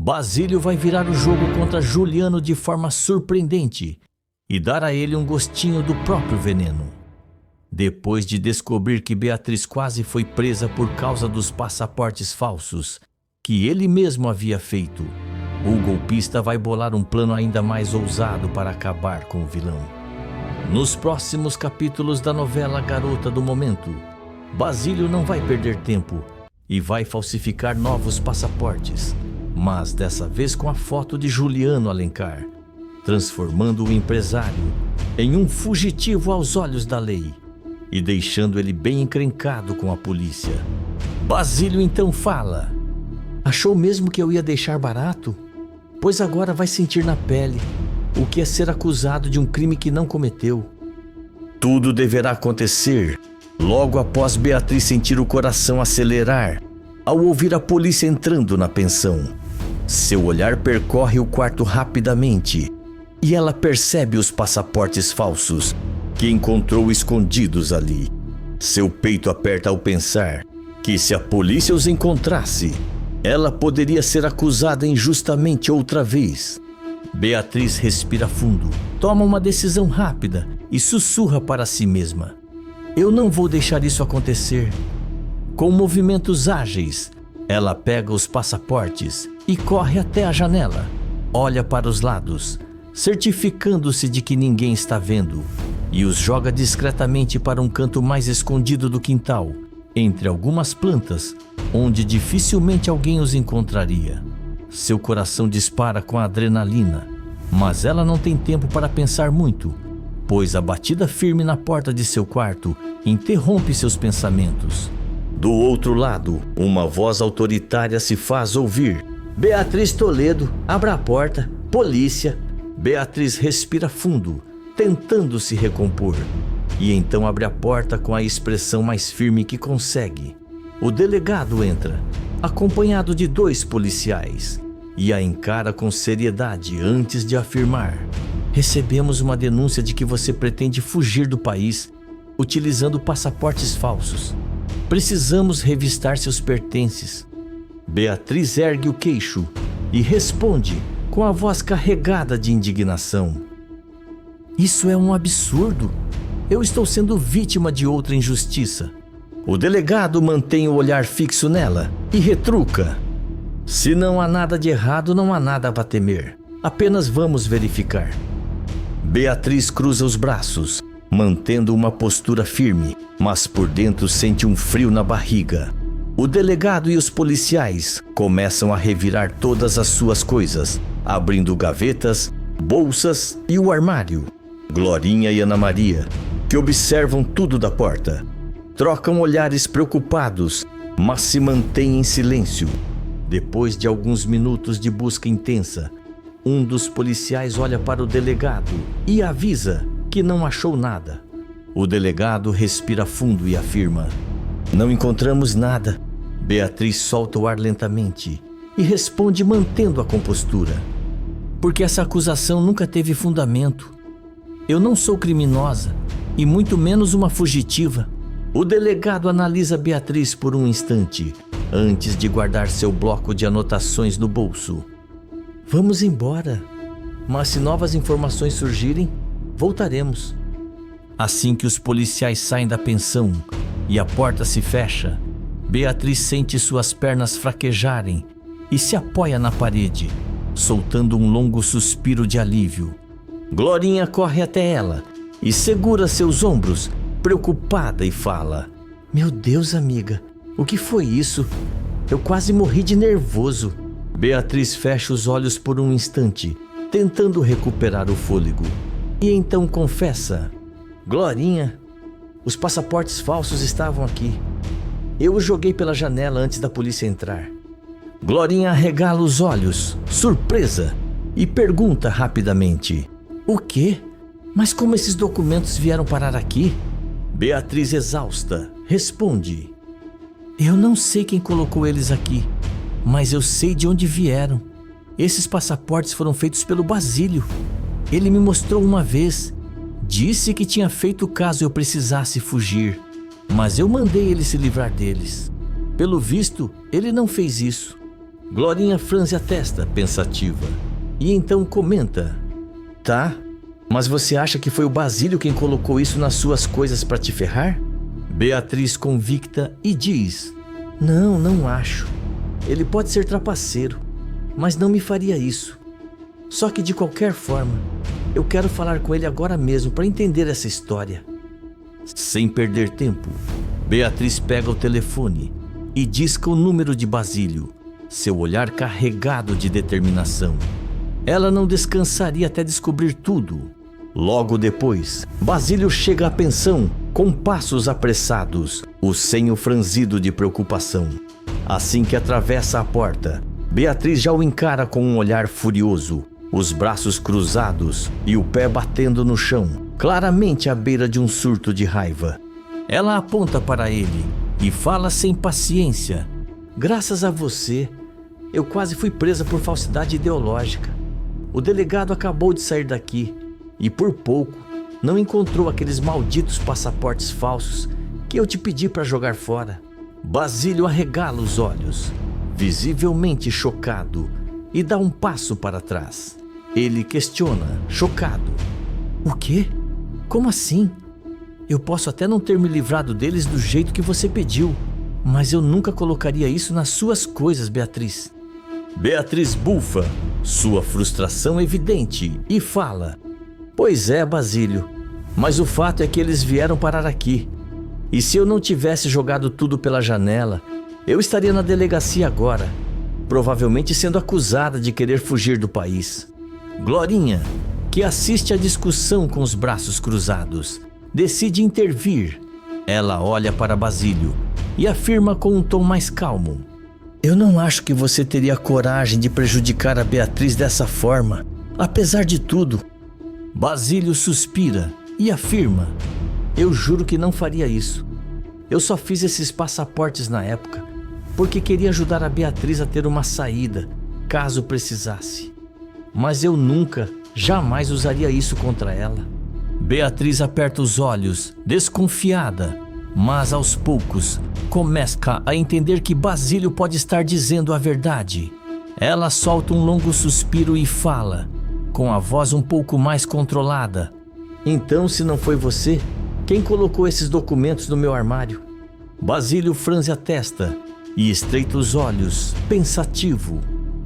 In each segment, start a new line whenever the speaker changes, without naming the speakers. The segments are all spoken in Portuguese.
Basílio vai virar o jogo contra Juliano de forma surpreendente e dar a ele um gostinho do próprio veneno. Depois de descobrir que Beatriz quase foi presa por causa dos passaportes falsos que ele mesmo havia feito, o golpista vai bolar um plano ainda mais ousado para acabar com o vilão. Nos próximos capítulos da novela Garota do Momento, Basílio não vai perder tempo e vai falsificar novos passaportes, mas dessa vez com a foto de Juliano Alencar, transformando o empresário em um fugitivo aos olhos da lei e deixando ele bem encrencado com a polícia. Basílio então fala: achou mesmo que eu ia deixar barato? Pois agora vai sentir na pele o que é ser acusado de um crime que não cometeu. Tudo deverá acontecer logo após Beatriz sentir o coração acelerar ao ouvir a polícia entrando na pensão. Seu olhar percorre o quarto rapidamente e ela percebe os passaportes falsos que encontrou escondidos ali. Seu peito aperta ao pensar que se a polícia os encontrasse, ela poderia ser acusada injustamente outra vez. Beatriz respira fundo, toma uma decisão rápida e sussurra para si mesma: eu não vou deixar isso acontecer. Com movimentos ágeis, ela pega os passaportes e corre até a janela. Olha para os lados, certificando-se de que ninguém está vendo, e os joga discretamente para um canto mais escondido do quintal, entre algumas plantas, onde dificilmente alguém os encontraria. Seu coração dispara com a adrenalina, mas ela não tem tempo para pensar muito, pois a batida firme na porta de seu quarto interrompe seus pensamentos. Do outro lado, uma voz autoritária se faz ouvir: Beatriz Toledo, abra a porta, polícia. Beatriz respira fundo, tentando se recompor, e então abre a porta com a expressão mais firme que consegue. O delegado entra, acompanhado de 2 policiais, e a encara com seriedade antes de afirmar: recebemos uma denúncia de que você pretende fugir do país utilizando passaportes falsos. Precisamos revistar seus pertences. Beatriz ergue o queixo e responde com a voz carregada de indignação: isso é um absurdo. Eu estou sendo vítima de outra injustiça. O delegado mantém o olhar fixo nela e retruca: se não há nada de errado, não há nada a temer. Apenas vamos verificar. Beatriz cruza os braços, mantendo uma postura firme, mas por dentro sente um frio na barriga. O delegado e os policiais começam a revirar todas as suas coisas, abrindo gavetas, bolsas e o armário. Glorinha e Ana Maria, que observam tudo da porta, trocam olhares preocupados, mas se mantêm em silêncio. Depois de alguns minutos de busca intensa, um dos policiais olha para o delegado e avisa que não achou nada. O delegado respira fundo e afirma: não encontramos nada. Beatriz solta o ar lentamente e responde mantendo a compostura: porque essa acusação nunca teve fundamento. Eu não sou criminosa e muito menos uma fugitiva. O delegado analisa Beatriz por um instante antes de guardar seu bloco de anotações no bolso. Vamos embora, mas se novas informações surgirem, voltaremos. Assim que os policiais saem da pensão e a porta se fecha, Beatriz sente suas pernas fraquejarem e se apoia na parede, soltando um longo suspiro de alívio. Glorinha corre até ela e segura seus ombros, preocupada, e fala: meu Deus, amiga, o que foi isso? Eu quase morri de nervoso. Beatriz fecha os olhos por um instante, tentando recuperar o fôlego, e então confessa: Glorinha, os passaportes falsos estavam aqui. Eu os joguei pela janela antes da polícia entrar. Glorinha arregala os olhos, surpresa, e pergunta rapidamente: o quê? Mas como esses documentos vieram parar aqui? Beatriz, exausta, responde: eu não sei quem colocou eles aqui, mas eu sei de onde vieram. Esses passaportes foram feitos pelo Basílio. Ele me mostrou uma vez. Disse que tinha feito caso eu precisasse fugir, mas eu mandei ele se livrar deles. Pelo visto, ele não fez isso. Glorinha franze a testa, pensativa, e então comenta: Tá, mas você acha que foi o Basílio quem colocou isso nas suas coisas para te ferrar? Beatriz convicta e diz: Não, não acho. Ele pode ser trapaceiro, mas não me faria isso. Só que de qualquer forma, eu quero falar com ele agora mesmo para entender essa história. Sem perder tempo, Beatriz pega o telefone e disca o número de Basílio, seu olhar carregado de determinação. Ela não descansaria até descobrir tudo. Logo depois, Basílio chega à pensão com passos apressados, o senho franzido de preocupação. Assim que atravessa a porta, Beatriz já o encara com um olhar furioso, os braços cruzados e o pé batendo no chão, claramente à beira de um surto de raiva. Ela aponta para ele e fala sem paciência: Graças a você, eu quase fui presa por falsidade ideológica. O delegado acabou de sair daqui e por pouco não encontrou aqueles malditos passaportes falsos que eu te pedi para jogar fora. Basílio arregala os olhos, visivelmente chocado, e dá um passo para trás. Ele questiona, chocado: O quê? Como assim? Eu posso até não ter me livrado deles do jeito que você pediu, mas eu nunca colocaria isso nas suas coisas, Beatriz. Beatriz bufa, sua frustração evidente, e fala: Pois é, Basílio, mas o fato é que eles vieram parar aqui. E se eu não tivesse jogado tudo pela janela, eu estaria na delegacia agora, provavelmente sendo acusada de querer fugir do país. Glorinha, que assiste à discussão com os braços cruzados, decide intervir. Ela olha para Basílio e afirma com um tom mais calmo: Eu não acho que você teria coragem de prejudicar a Beatriz dessa forma, apesar de tudo. Basílio suspira e afirma: Eu juro que não faria isso. Eu só fiz esses passaportes na época porque queria ajudar a Beatriz a ter uma saída, caso precisasse. Mas eu nunca, jamais usaria isso contra ela. Beatriz aperta os olhos, desconfiada, mas aos poucos começa a entender que Basílio pode estar dizendo a verdade. Ela solta um longo suspiro e fala, com a voz um pouco mais controlada: Então, se não foi você, quem colocou esses documentos no meu armário? Basílio franze a testa e estreita os olhos, pensativo.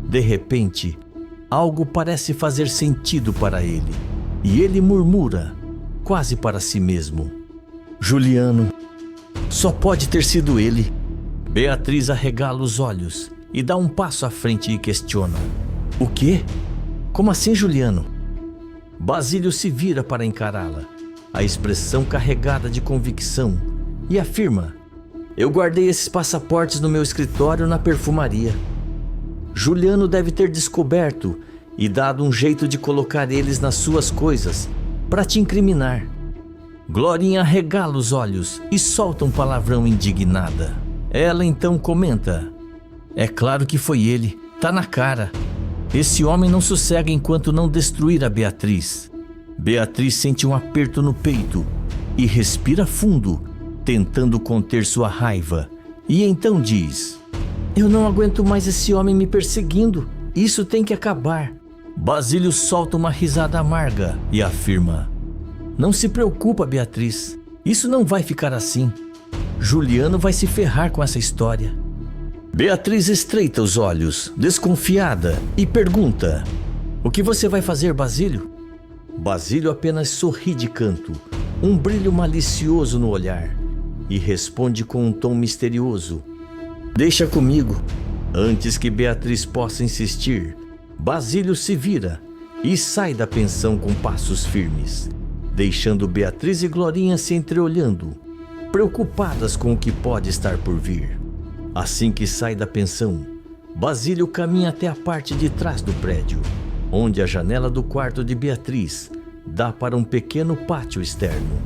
De repente, algo parece fazer sentido para ele, e ele murmura, quase para si mesmo: Juliano, só pode ter sido ele. Beatriz arregala os olhos e dá um passo à frente e questiona: O quê? Como assim, Juliano? Basílio se vira para encará-la, a expressão carregada de convicção, e afirma: Eu guardei esses passaportes no meu escritório na perfumaria. Juliano deve ter descoberto e dado um jeito de colocar eles nas suas coisas para te incriminar. Glorinha arregala os olhos e solta um palavrão indignada. Ela então comenta: É claro que foi ele, tá na cara. Esse homem não sossega enquanto não destruir a Beatriz. Beatriz sente um aperto no peito e respira fundo, tentando conter sua raiva, e então diz: Eu não aguento mais esse homem me perseguindo. Isso tem que acabar. Basílio solta uma risada amarga e afirma: Não se preocupa, Beatriz. Isso não vai ficar assim. Juliano vai se ferrar com essa história. Beatriz estreita os olhos, desconfiada, e pergunta: O que você vai fazer, Basílio? Basílio apenas sorri de canto, um brilho malicioso no olhar, e responde com um tom misterioso: Deixa comigo. Antes que Beatriz possa insistir, Basílio se vira e sai da pensão com passos firmes, deixando Beatriz e Glorinha se entreolhando, preocupadas com o que pode estar por vir. Assim que sai da pensão, Basílio caminha até a parte de trás do prédio, onde a janela do quarto de Beatriz dá para um pequeno pátio externo.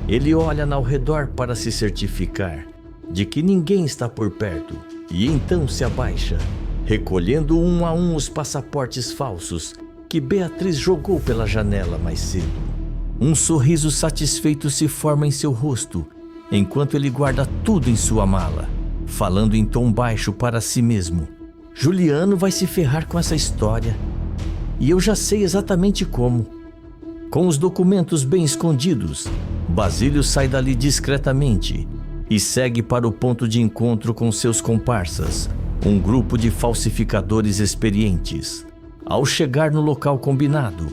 Ele olha ao redor para se certificar de que ninguém está por perto e então se abaixa, recolhendo um a um os passaportes falsos que Beatriz jogou pela janela mais cedo. Um sorriso satisfeito se forma em seu rosto enquanto ele guarda tudo em sua mala, falando em tom baixo para si mesmo: Juliano vai se ferrar com essa história. E eu já sei exatamente como. Com os documentos bem escondidos, Basílio sai dali discretamente e segue para o ponto de encontro com seus comparsas, um grupo de falsificadores experientes. Ao chegar no local combinado,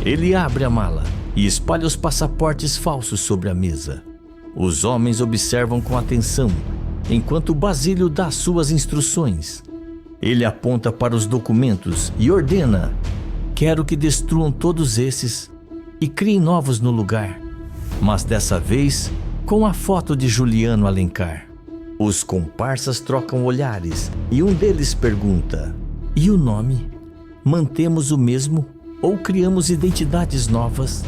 ele abre a mala e espalha os passaportes falsos sobre a mesa. Os homens observam com atenção, enquanto Basílio dá suas instruções. Ele aponta para os documentos e ordena: quero que destruam todos esses e criem novos no lugar, mas dessa vez com a foto de Juliano Alencar. Os comparsas trocam olhares e um deles pergunta: e o nome? Mantemos o mesmo ou criamos identidades novas?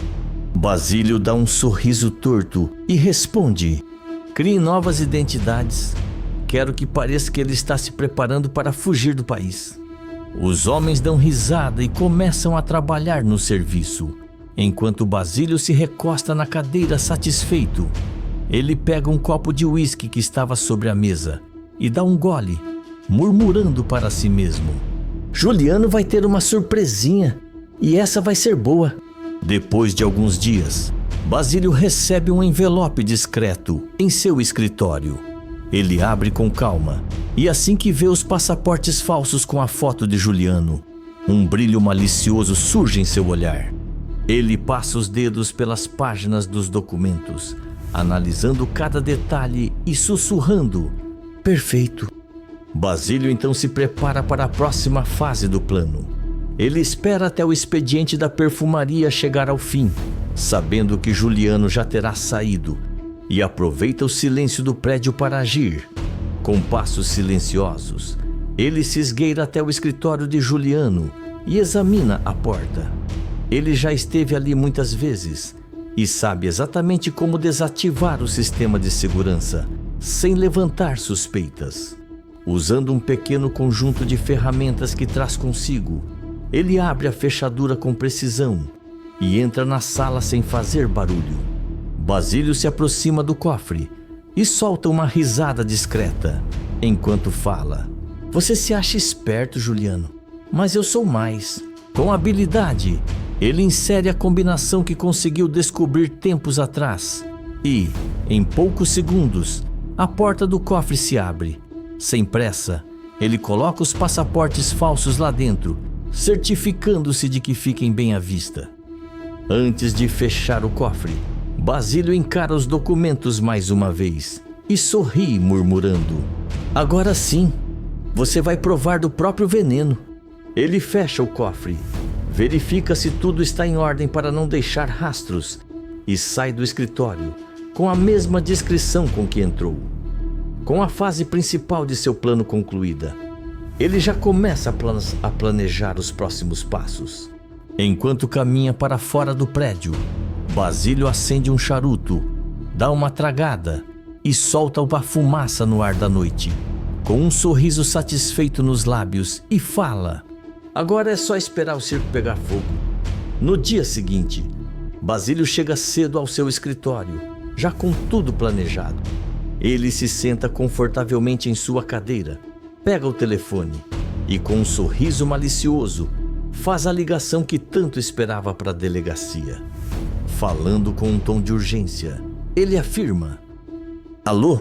Basílio dá um sorriso torto e responde: criem novas identidades. Quero que pareça que ele está se preparando para fugir do país. Os homens dão risada e começam a trabalhar no serviço, enquanto Basílio se recosta na cadeira satisfeito. Ele pega um copo de uísque que estava sobre a mesa e dá um gole, murmurando para si mesmo: Juliano vai ter uma surpresinha e essa vai ser boa. Depois de alguns dias, Basílio recebe um envelope discreto em seu escritório. Ele abre com calma e assim que vê os passaportes falsos com a foto de Juliano, um brilho malicioso surge em seu olhar. Ele passa os dedos pelas páginas dos documentos, analisando cada detalhe e sussurrando: perfeito. Basílio então se prepara para a próxima fase do plano. Ele espera até o expediente da perfumaria chegar ao fim, sabendo que Juliano já terá saído, e aproveita o silêncio do prédio para agir. Com passos silenciosos, ele se esgueira até o escritório de Juliano e examina a porta. Ele já esteve ali muitas vezes e sabe exatamente como desativar o sistema de segurança sem levantar suspeitas. Usando um pequeno conjunto de ferramentas que traz consigo, ele abre a fechadura com precisão e entra na sala sem fazer barulho. Basílio se aproxima do cofre e solta uma risada discreta enquanto fala: você se acha esperto, Juliano, mas eu sou mais. Com habilidade, ele insere a combinação que conseguiu descobrir tempos atrás e, em poucos segundos, a porta do cofre se abre. Sem pressa, ele coloca os passaportes falsos lá dentro, certificando-se de que fiquem bem à vista. Antes de fechar o cofre, Basílio encara os documentos mais uma vez e sorri, murmurando: agora sim, você vai provar do próprio veneno. Ele fecha o cofre, verifica se tudo está em ordem para não deixar rastros e sai do escritório com a mesma discrição com que entrou. Com a fase principal de seu plano concluída, ele já começa a planejar os próximos passos. Enquanto caminha para fora do prédio, Basílio acende um charuto, dá uma tragada e solta uma fumaça no ar da noite, com um sorriso satisfeito nos lábios, e fala: agora é só esperar o circo pegar fogo. No dia seguinte, Basílio chega cedo ao seu escritório, já com tudo planejado. Ele se senta confortavelmente em sua cadeira, pega o telefone e, com um sorriso malicioso, faz a ligação que tanto esperava para a delegacia. Falando com um tom de urgência, ele afirma: alô?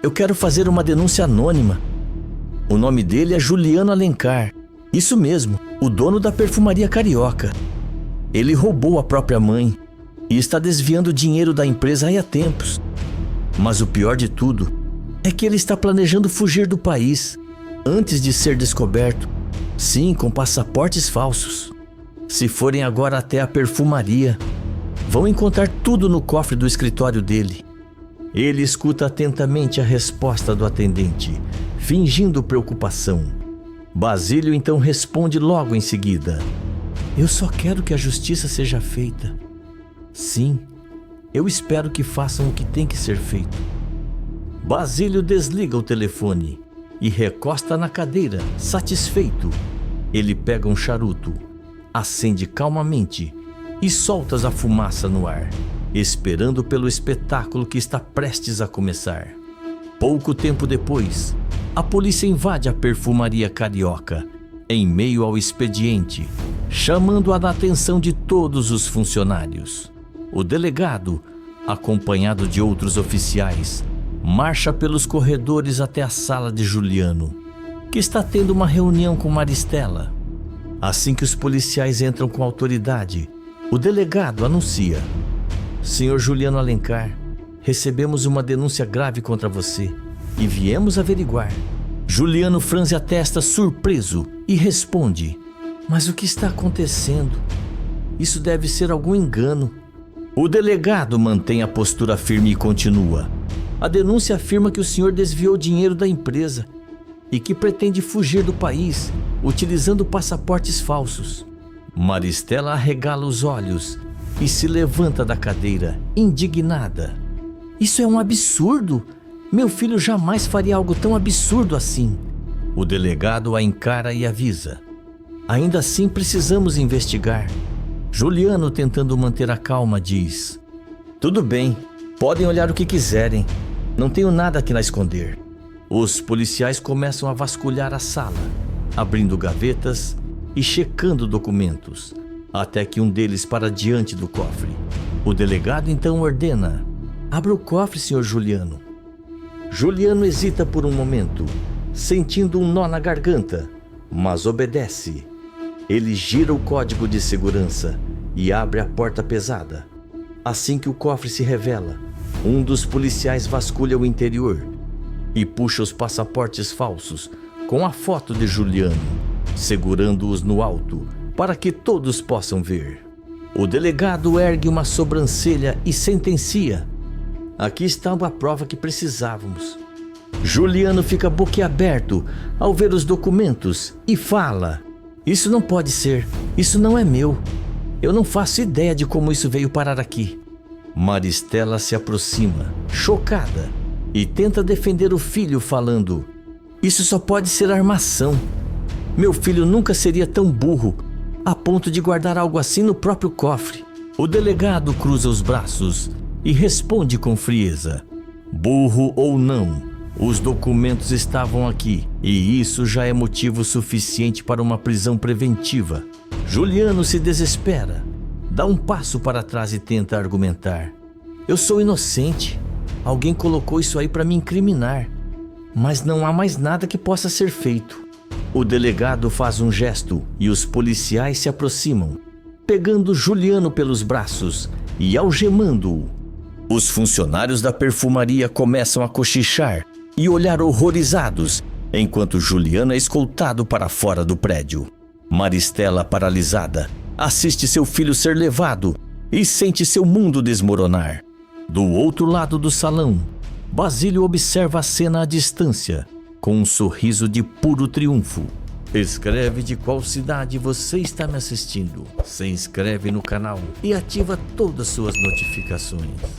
Eu quero fazer uma denúncia anônima. O nome dele é Juliano Alencar. Isso mesmo, o dono da perfumaria carioca. Ele roubou a própria mãe e está desviando dinheiro da empresa há tempos. Mas o pior de tudo é que ele está planejando fugir do país antes de ser descoberto. Sim, com passaportes falsos. Se forem agora até a perfumaria, vão encontrar tudo no cofre do escritório dele. Ele escuta atentamente a resposta do atendente, fingindo preocupação. Basílio então responde logo em seguida: eu só quero que a justiça seja feita. Sim, eu espero que façam o que tem que ser feito. Basílio desliga o telefone e recosta na cadeira, satisfeito. Ele pega um charuto, acende calmamente e solta a fumaça no ar, esperando pelo espetáculo que está prestes a começar. Pouco tempo depois, a polícia invade a perfumaria carioca em meio ao expediente, chamando a atenção de todos os funcionários. O delegado, acompanhado de outros oficiais, marcha pelos corredores até a sala de Juliano, que está tendo uma reunião com Maristela. Assim que os policiais entram com autoridade, o delegado anuncia: Senhor Juliano Alencar, recebemos uma denúncia grave contra você e viemos averiguar. Juliano franze a testa surpreso e responde: mas o que está acontecendo? Isso deve ser algum engano. O delegado mantém a postura firme e continua: a denúncia afirma que o senhor desviou dinheiro da empresa e que pretende fugir do país utilizando passaportes falsos. Maristela arregala os olhos e se levanta da cadeira, indignada. Isso é um absurdo! Meu filho jamais faria algo tão absurdo assim. O delegado a encara e avisa: ainda assim precisamos investigar. Juliano, tentando manter a calma, diz: tudo bem, podem olhar o que quiserem. Não tenho nada aqui a esconder. Os policiais começam a vasculhar a sala, abrindo gavetas e checando documentos, até que um deles para diante do cofre. O delegado então ordena: abra o cofre, senhor Juliano. Juliano hesita por um momento, sentindo um nó na garganta, mas obedece. Ele gira o código de segurança e abre a porta pesada. Assim que o cofre se revela, um dos policiais vasculha o interior e puxa os passaportes falsos com a foto de Juliano, segurando-os no alto para que todos possam ver. O delegado ergue uma sobrancelha e sentencia: aqui está a prova que precisávamos. Juliano fica boquiaberto ao ver os documentos e fala: isso não pode ser, isso não é meu. Eu não faço ideia de como isso veio parar aqui. Maristela se aproxima, chocada, e tenta defender o filho falando: isso só pode ser armação. Meu filho nunca seria tão burro a ponto de guardar algo assim no próprio cofre. O delegado cruza os braços e responde com frieza: burro ou não, os documentos estavam aqui e isso já é motivo suficiente para uma prisão preventiva. Juliano se desespera, dá um passo para trás e tenta argumentar: eu sou inocente, alguém colocou isso aí para me incriminar, mas não há mais nada que possa ser feito. O delegado faz um gesto e os policiais se aproximam, pegando Juliano pelos braços e algemando-o. Os funcionários da perfumaria começam a cochichar e olhar horrorizados, enquanto Juliano é escoltado para fora do prédio. Maristela, paralisada, assiste seu filho ser levado e sente seu mundo desmoronar. Do outro lado do salão, Basílio observa a cena à distância, com um sorriso de puro triunfo. Escreve de qual cidade você está me assistindo, se inscreve no canal e ativa todas suas notificações.